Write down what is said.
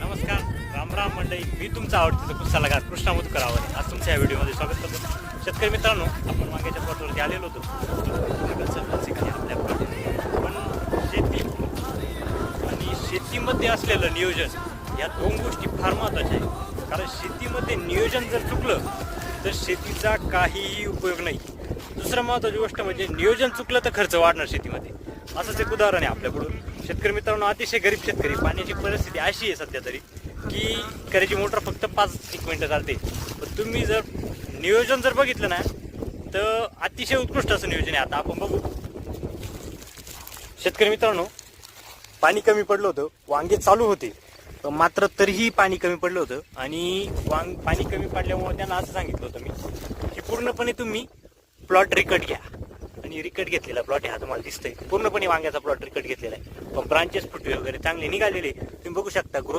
नमस्कार, रामराम मंडळी. मी तुमचा आवडतीचा कुस्सालागार कृष्णा मुतकरावर आज तुमच्या या व्हिडिओमध्ये स्वागत करतो. शेतकरी मित्रांनो, आपण वांग्याच्या प्लॉटवरती आलेलो होतो. आपल्या पण शेती आणि शेतीमध्ये असलेलं नियोजन या दोन गोष्टी फार महत्त्वाच्या आहेत. कारण शेतीमध्ये नियोजन जर चुकलं तर शेतीचा काहीही उपयोग नाही. दुसरं महत्त्वाची गोष्ट म्हणजे नियोजन चुकलं तर खर्च वाढणार शेतीमध्ये. असंच एक उदाहरण आहे आपल्याकडून. शेतकरी मित्रांनो, अतिशय गरीब शेतकरी, पाण्याची परिस्थिती अशी आहे सध्या तरी की करायची मोटर फक्त 5-1 मिनिटं चालते. पण तुम्ही जर नियोजन जर बघितलं ना तर अतिशय उत्कृष्ट असं नियोजन आहे. आता आपण बघू. शेतकरी मित्रांनो, पाणी कमी पडलं होतं, वांगे चालू होते, मात्र तरीही पाणी कमी पडलं होतं. आणि पाणी कमी पडल्यामुळे त्यांना असं सांगितलं होतं मी की पूर्णपणे तुम्ही प्लॉट रिकट घ्या. आणि रिकट घेतलेला प्लॉट आहे, हा तुम्हाला दिसतंय पूर्णपणे वांग्याचा प्लॉट रिकट घेतलेला आहे. पण ब्रांचेस फुटवे वगैरे चांगले निघालेले तुम्ही बघू शकता. ग्रोथ